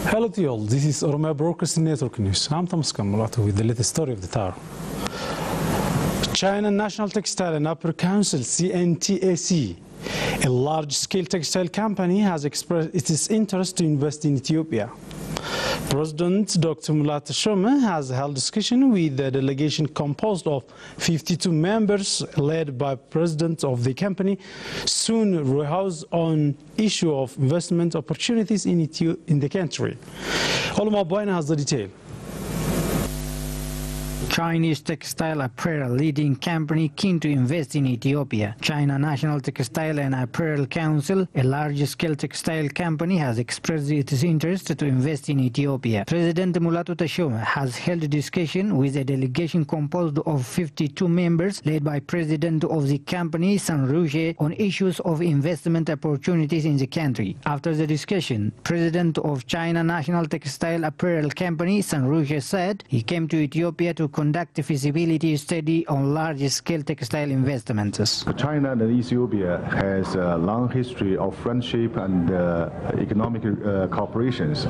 Hello to you all, this is Oromia Broadcasting Network News. I'm Thomas Kamulato with the latest story of the tower. China National Textile and Apparel Council, CNTAC, a large-scale textile company, has expressed its interest to invest in Ethiopia. President Dr. Mulat Teshome has held discussion with the delegation composed of 52 members led by President of the company, Sun Ruhaus, on issue of investment opportunities in the country. Olma Boyna has the detail. Chinese textile apparel leading company keen to invest in Ethiopia. China National Textile and Apparel Council, a large-scale textile company, has expressed its interest to invest in Ethiopia. President Mulatu Teshome has held a discussion with a delegation composed of 52 members led by President of the company, Sun Ruhaus, on issues of investment opportunities in the country. After the discussion, President of China National Textile Apparel Company, Sun Ruhaus, said he came to Ethiopia to conduct a feasibility study on large-scale textile investments. China and Ethiopia has a long history of friendship and economic cooperations.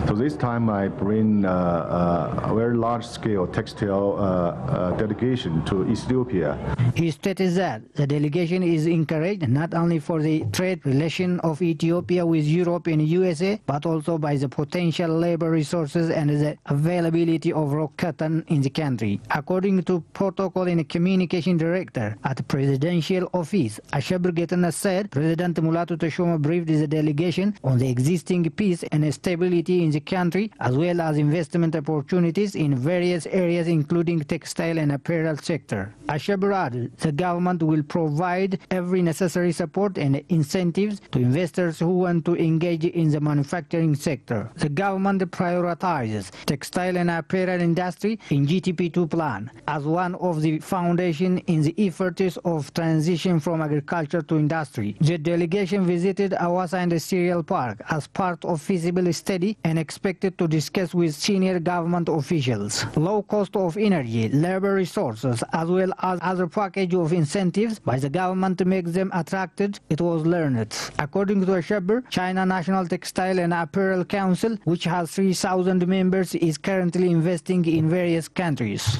So this time I bring a very large-scale textile delegation to Ethiopia. He stated that the delegation is encouraged not only for the trade relation of Ethiopia with Europe and USA, but also by the potential labor resources and the availability of raw cotton in the country. According to Protocol and Communication Director at the Presidential Office, Ashabr Getana said President Mulatu Teshome briefed the delegation on the existing peace and stability in the country, as well as investment opportunities in various areas including textile and apparel sector. Ashabr added the government will provide every necessary support and incentives to investors who want to engage in the manufacturing sector. The government prioritizes textile and apparel industry in GTP2 plan as one of the foundation in the efforts of transition from agriculture to industry. The delegation visited Awasa Industrial Park as part of feasibility study and expected to discuss with senior government officials. Low cost of energy, labor resources, as well as other package of incentives by the government to make them attractive, it was learned. According to Ashabr, China National Textile and Apparel Council, which has 3,000 members, is currently investing in various countries.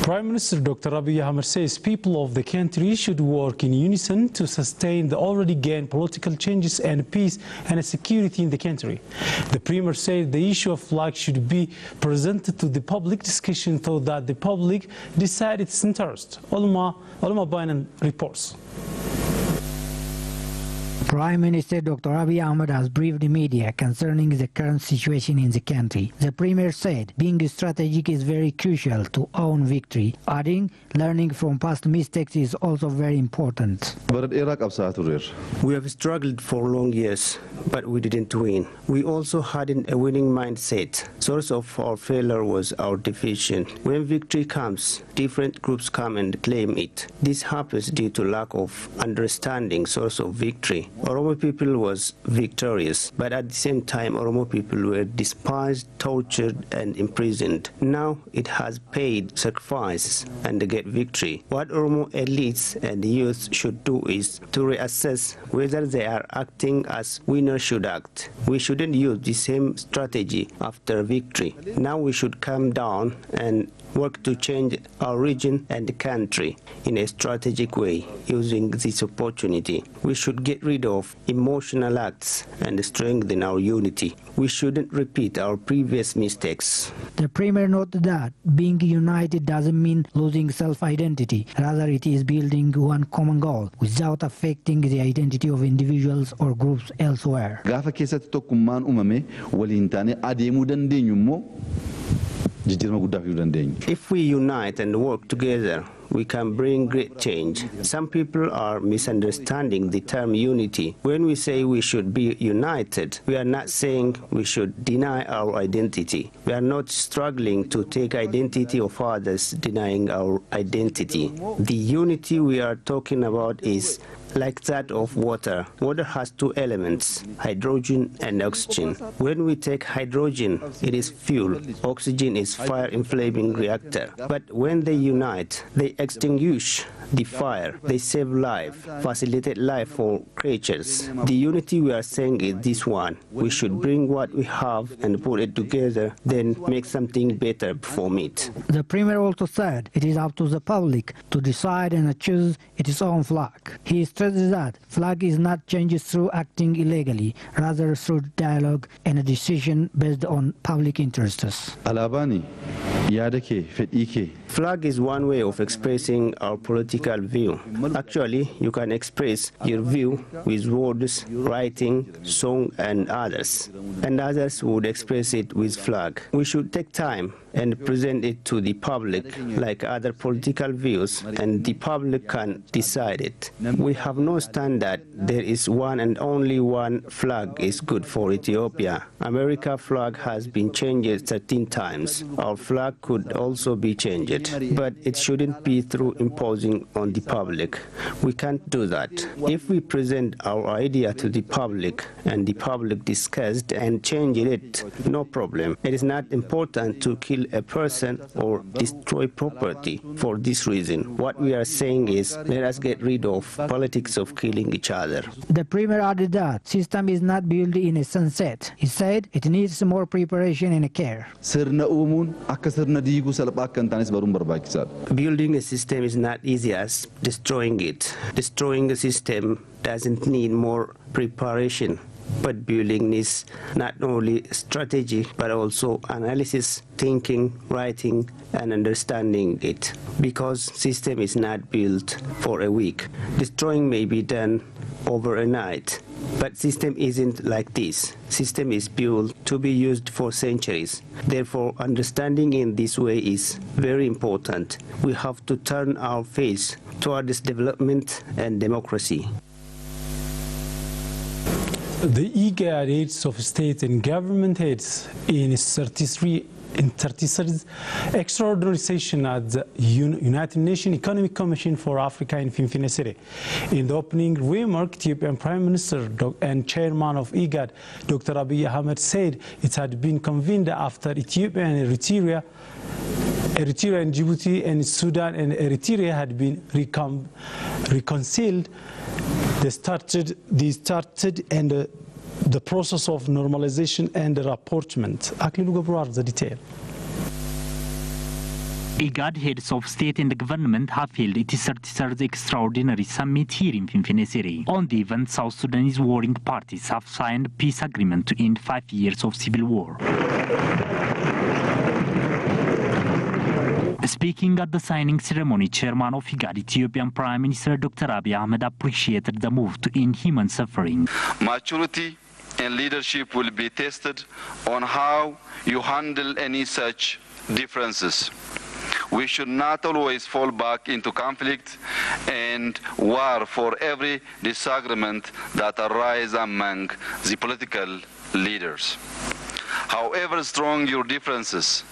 Prime Minister Dr. Abiy Ahmed says people of the country should work in unison to sustain the already gained political changes and peace and security in the country. The Premier said the issue of flag should be presented to the public discussion so that the public decide its interest. Olma Bainan reports. Prime Minister Dr. Abiy Ahmed has briefed the media concerning the current situation in the country. The Premier said being strategic is very crucial to own victory, adding learning from past mistakes is also very important. We have struggled for long years, but we didn't win. We also hadn't a winning mindset. Source of our failure was our division. When victory comes, different groups come and claim it. This happens due to lack of understanding source of victory. Oromo people was victorious, but at the same time Oromo people were despised, tortured and imprisoned. Now it has paid sacrifices and get victory. What Oromo elites and the youth should do is to reassess whether they are acting as winners should act. We shouldn't use the same strategy after victory. Now we should calm down and work to change our region and the country in a strategic way using this opportunity. We should get rid of emotional acts and strengthen our unity. We shouldn't repeat our previous mistakes. The Premier noted that being united doesn't mean losing self-identity. Rather, it is building one common goal without affecting the identity of individuals or groups elsewhere. If we unite and work together, we can bring great change. Some people are misunderstanding the term unity. When we say we should be united, we are not saying we should deny our identity. We are not struggling to take identity of others, denying our identity. The unity we are talking about is like that of water. Water has two elements, hydrogen and oxygen. When we take hydrogen, it is fuel. Oxygen is fire-inflaming reactor. But when they unite, they extinguish the fire. They save life, facilitate life for creatures. The unity we are saying is this one. We should bring what we have and put it together, then make something better from it. The Premier also said it is up to the public to decide and choose its own flag. He stresses that flag is not changed through acting illegally, rather through dialogue and a decision based on public interests. Flag is one way of expressing our political view. Actually, you can express your view with words, writing, song and others. And others would express it with flag. We should take time and present it to the public like other political views, and the public can decide it. We have no standard. There is one and only one flag is good for Ethiopia. America's flag has been changed 13 times. Our flag could also be changed, but it shouldn't be through imposing on the public. We can't do that. If we present our idea to the public and the public discussed and changed it, no problem. It is not important to kill a person or destroy property for this reason. What we are saying is, let us get rid of politics of killing each other. The Premier added that system is not built in a sunset. He said it needs more preparation and care. Building a system is not easy as destroying it. Destroying a system doesn't need more preparation. But building needs not only strategy, but also analysis, thinking, writing, and understanding it. Because system is not built for a week. Destroying may be done over a night. But system isn't like this. System is built to be used for centuries. Therefore, understanding in this way is very important. We have to turn our face towards development and democracy. The IGAD heads of state and government heads in its 33rd extraordinary session at the United Nations Economic Commission for Africa in Finfinne City. In the opening remark, Ethiopian Prime Minister and Chairman of IGAD, Dr. Abiy Ahmed, said it had been convened after Ethiopia and Eritrea and Djibouti and Sudan and Eritrea had been reconciled. They started and the process of normalization and rapprochement. Aklilu Gabruar, the detail. IGAD heads of state and government have held its 33rd extraordinary summit here in Finfinne City. On the event, South Sudanese warring parties have signed a peace agreement to end 5 years of civil war. Speaking at the signing ceremony, Chairman of IGAD, Ethiopian Prime Minister Dr. Abiy Ahmed appreciated the move to end human suffering. Maturity and leadership will be tested on how you handle any such differences. We should not always fall back into conflict and war for every disagreement that arises among the political leaders. However strong your differences,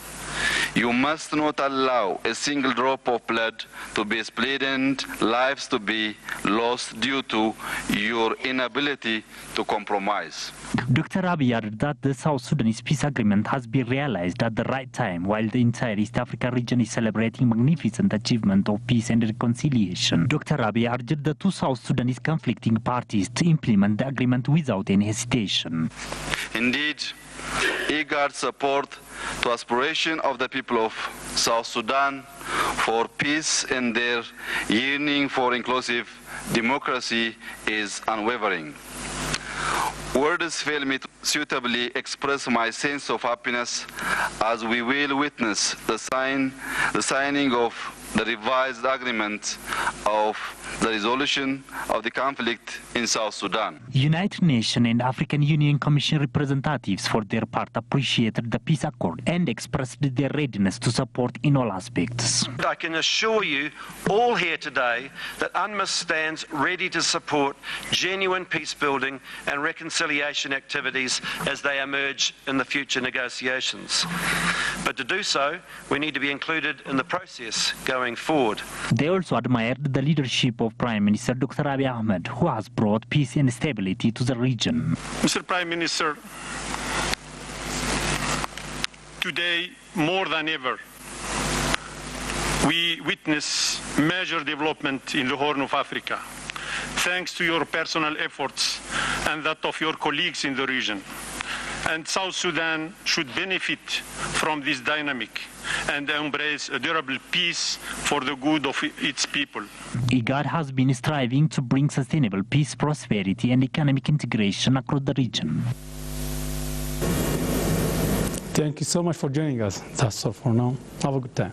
you must not allow a single drop of blood to be spilled and lives to be lost due to your inability to compromise. Dr. Abiy added that the South Sudanese peace agreement has been realized at the right time while the entire East Africa region is celebrating magnificent achievement of peace and reconciliation. Dr. Abiy urged the two South Sudanese conflicting parties to implement the agreement without any hesitation. Indeed, IGAD support to aspiration of the people of South Sudan for peace and their yearning for inclusive democracy is unwavering. Words fail me to suitably express my sense of happiness as we will witness the signing of the revised agreement of the resolution of the conflict in South Sudan. United Nations and African Union Commission representatives for their part appreciated the peace accord and expressed their readiness to support in all aspects. I can assure you all here today that UNMISS stands ready to support genuine peace building and reconciliation activities as they emerge in the future negotiations. But to do so, we need to be included in the process going forward. They also admired the leadership of Prime Minister Dr. Abiy Ahmed, who has brought peace and stability to the region. Mr. Prime Minister, today more than ever, We witness major development in the Horn of Africa, thanks to your personal efforts and that of your colleagues in the region. And South Sudan should benefit from this dynamic and embrace a durable peace for the good of its people. IGAD has been striving to bring sustainable peace, prosperity and economic integration across the region. Thank you so much for joining us. That's all for now. Have a good time.